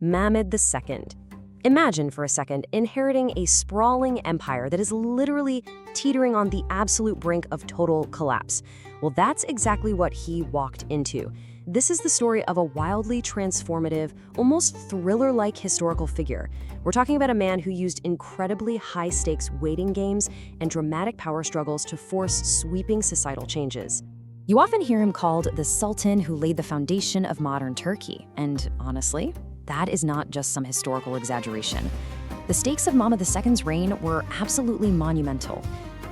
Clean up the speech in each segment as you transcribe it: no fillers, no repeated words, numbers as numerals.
Mahmud II. Imagine for a second inheriting a sprawling empire that is literally teetering on the absolute brink of total collapse. Well, that's exactly what he walked into. This is the story of a wildly transformative, almost thriller-like historical figure. We're talking about a man who used incredibly high-stakes waiting games and dramatic power struggles to force sweeping societal changes. You often hear him called the Sultan who laid the foundation of modern Turkey, and honestly, that is not just some historical exaggeration. The stakes of Mahmud II's reign were absolutely monumental.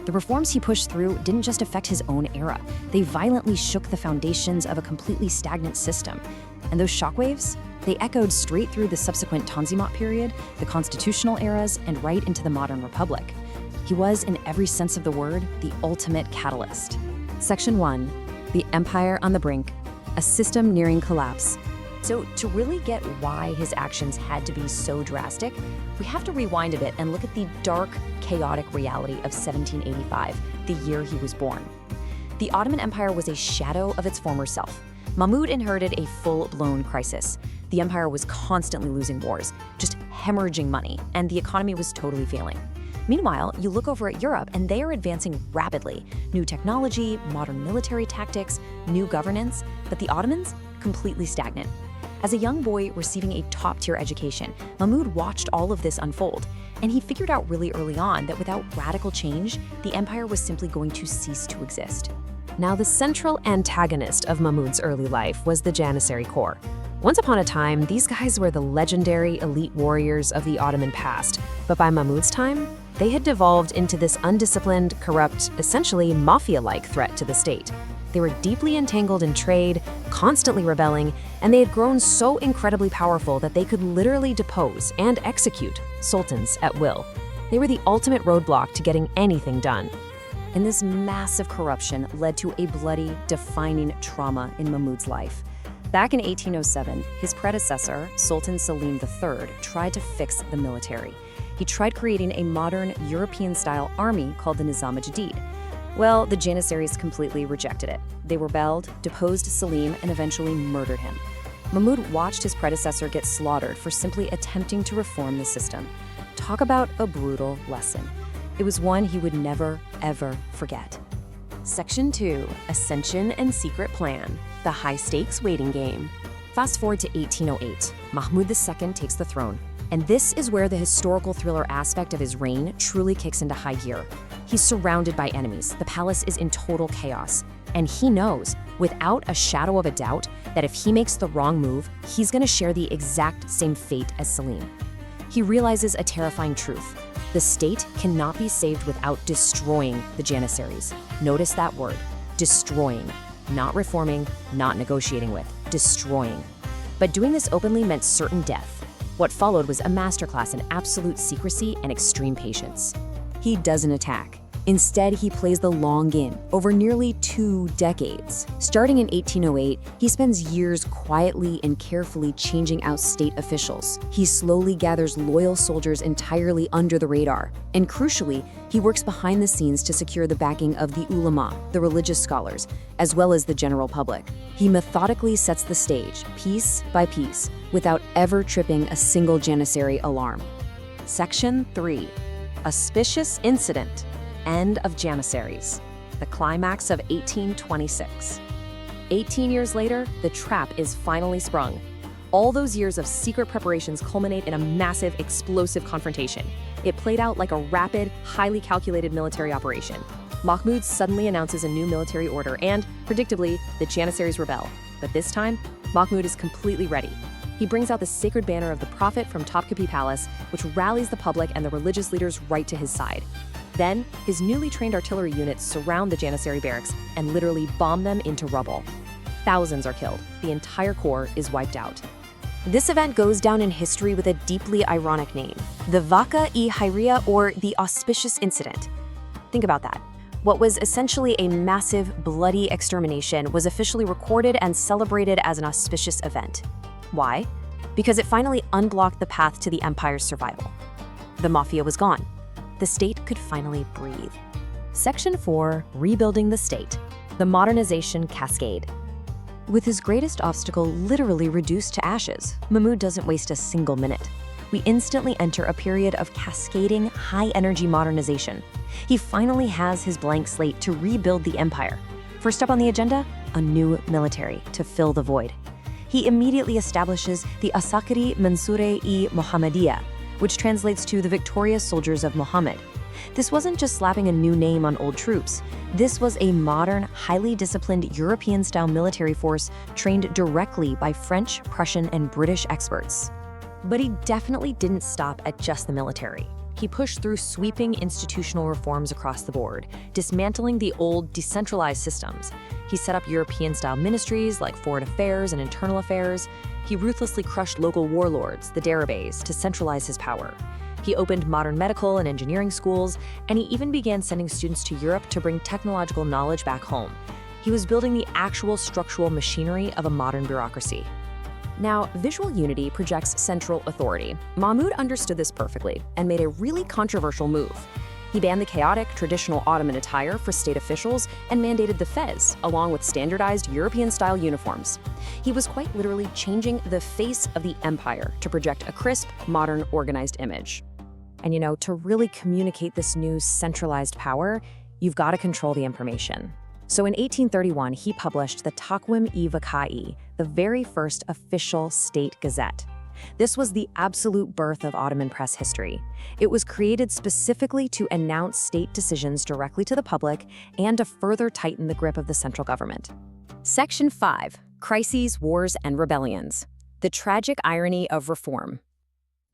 The reforms he pushed through didn't just affect his own era, they violently shook the foundations of a completely stagnant system. And those shockwaves, they echoed straight through the subsequent Tanzimat period, the constitutional eras, and right into the modern republic. He was, in every sense of the word, the ultimate catalyst. Section 1. The Empire on the Brink, a system nearing collapse. So to really get why his actions had to be so drastic, we have to rewind a bit and look at the dark, chaotic reality of 1785, the year he was born. The Ottoman Empire was a shadow of its former self. Mahmud inherited a full-blown crisis. The empire was constantly losing wars, just hemorrhaging money, and the economy was totally failing. Meanwhile, you look over at Europe and they are advancing rapidly. New technology, modern military tactics, new governance, but the Ottomans, completely stagnant. As a young boy receiving a top-tier education, Mahmud watched all of this unfold, and he figured out really early on that without radical change, the empire was simply going to cease to exist. Now, the central antagonist of Mahmud's early life was the Janissary Corps. Once upon a time, these guys were the legendary elite warriors of the Ottoman past, but by Mahmud's time, they had devolved into this undisciplined, corrupt, essentially mafia-like threat to the state. They were deeply entangled in trade, constantly rebelling, and they had grown so incredibly powerful that they could literally depose and execute sultans at will. They were the ultimate roadblock to getting anything done. And this massive corruption led to a bloody, defining trauma in Mahmud's life. Back in 1807, his predecessor, Sultan Selim III, tried to fix the military. He tried creating a modern, European-style army called the Nizam-e-Jadid. Well, the Janissaries completely rejected it. They rebelled, deposed Selim, and eventually murdered him. Mahmud watched his predecessor get slaughtered for simply attempting to reform the system. Talk about a brutal lesson. It was one he would never, ever forget. Section 2. Ascension and Secret Plan. The High-Stakes Waiting Game. Fast forward to 1808. Mahmud II takes the throne. And this is where the historical thriller aspect of his reign truly kicks into high gear. He's surrounded by enemies. The palace is in total chaos. And he knows, without a shadow of a doubt, that if he makes the wrong move, he's going to share the exact same fate as Selim. He realizes a terrifying truth. The state cannot be saved without destroying the Janissaries. Notice that word, destroying. Not reforming, not negotiating with, destroying. But doing this openly meant certain death. What followed was a masterclass in absolute secrecy and extreme patience. He doesn't attack. Instead, he plays the long game over nearly 2 decades. Starting in 1808, he spends years quietly and carefully changing out state officials. He slowly gathers loyal soldiers entirely under the radar. And crucially, he works behind the scenes to secure the backing of the ulama, the religious scholars, as well as the general public. He methodically sets the stage, piece by piece, without ever tripping a single Janissary alarm. Section 3. Auspicious Incident. End of Janissaries. The climax of 1826. 18 years later, the trap is finally sprung. All those years of secret preparations culminate in a massive, explosive confrontation. It played out like a rapid, highly calculated military operation. Mahmud suddenly announces a new military order and, predictably, the Janissaries rebel. But this time, Mahmud is completely ready. He brings out the sacred banner of the Prophet from Topkapi Palace, which rallies the public and the religious leaders right to his side. Then, his newly trained artillery units surround the Janissary barracks and literally bomb them into rubble. Thousands are killed. The entire corps is wiped out. This event goes down in history with a deeply ironic name, the Vaka-e-Hairia, or the Auspicious Incident. Think about that. What was essentially a massive, bloody extermination was officially recorded and celebrated as an auspicious event. Why? Because it finally unblocked the path to the empire's survival. The mafia was gone. The state could finally breathe. Section 4. Rebuilding the State. The Modernization Cascade. With his greatest obstacle literally reduced to ashes, Mahmud doesn't waste a single minute. We instantly enter a period of cascading, high-energy modernization. He finally has his blank slate to rebuild the empire. First up on the agenda, a new military to fill the void. He immediately establishes the Asakiri Mansure-i Muhammadiyah, which translates to the victorious soldiers of Muhammad. This wasn't just slapping a new name on old troops. This was a modern, highly disciplined European-style military force trained directly by French, Prussian, and British experts. But he definitely didn't stop at just the military. He pushed through sweeping institutional reforms across the board, dismantling the old, decentralized systems. He set up European-style ministries like foreign affairs and internal affairs. He ruthlessly crushed local warlords, the Deribes, to centralize his power. He opened modern medical and engineering schools, and he even began sending students to Europe to bring technological knowledge back home. He was building the actual structural machinery of a modern bureaucracy. Now, visual unity projects central authority. Mahmud understood this perfectly and made a really controversial move. He banned the chaotic, traditional Ottoman attire for state officials and mandated the fez, along with standardized European-style uniforms. He was quite literally changing the face of the empire to project a crisp, modern, organized image. And to really communicate this new centralized power, you've got to control the information. So in 1831, he published the Taqwim-i Vakai, the very first official state gazette. This was the absolute birth of Ottoman press history. It was created specifically to announce state decisions directly to the public and to further tighten the grip of the central government. Section 5. Crises, Wars, and Rebellions. The tragic irony of reform.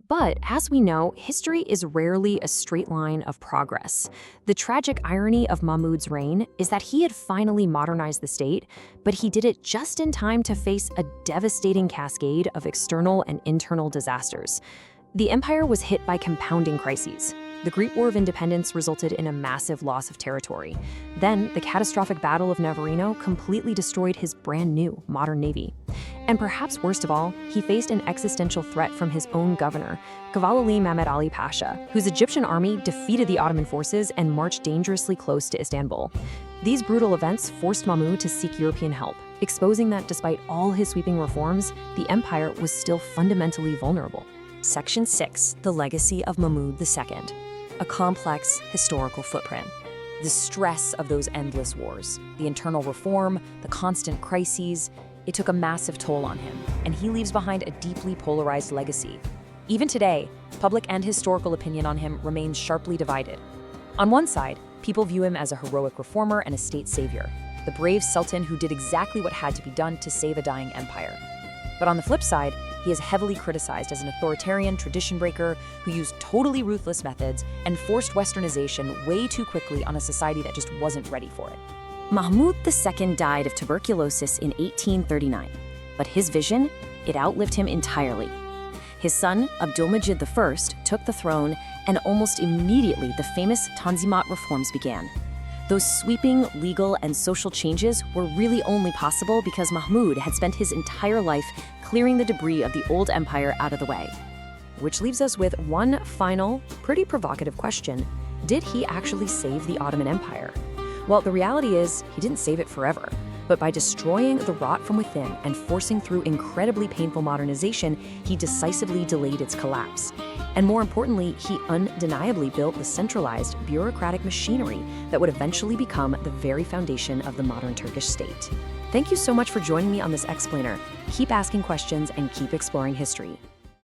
But as we know, history is rarely a straight line of progress. The tragic irony of Mahmud's reign is that he had finally modernized the state, but he did it just in time to face a devastating cascade of external and internal disasters. The empire was hit by compounding crises. The Greek War of Independence resulted in a massive loss of territory. Then, the catastrophic Battle of Navarino completely destroyed his brand new modern navy. And perhaps worst of all, he faced an existential threat from his own governor, Cavalli Mehmed Ali Pasha, whose Egyptian army defeated the Ottoman forces and marched dangerously close to Istanbul. These brutal events forced Mahmud to seek European help, exposing that despite all his sweeping reforms, the empire was still fundamentally vulnerable. Section 6. The Legacy of Mahmud II. A complex historical footprint. The stress of those endless wars, the internal reform, the constant crises, it took a massive toll on him, and he leaves behind a deeply polarized legacy. Even today, public and historical opinion on him remains sharply divided. On one side, people view him as a heroic reformer and a state savior, the brave sultan who did exactly what had to be done to save a dying empire. But on the flip side, he is heavily criticized as an authoritarian tradition breaker who used totally ruthless methods and forced westernization way too quickly on a society that just wasn't ready for it. Mahmud II died of tuberculosis in 1839, but his vision, it outlived him entirely. His son, Abdulmajid I, took the throne, and almost immediately the famous Tanzimat reforms began. Those sweeping legal and social changes were really only possible because Mahmud had spent his entire life clearing the debris of the old empire out of the way. Which leaves us with one final, pretty provocative question. Did he actually save the Ottoman Empire? Well, the reality is, he didn't save it forever. But by destroying the rot from within and forcing through incredibly painful modernization, he decisively delayed its collapse. And more importantly, he undeniably built the centralized, bureaucratic machinery that would eventually become the very foundation of the modern Turkish state. Thank you so much for joining me on this explainer. Keep asking questions and keep exploring history.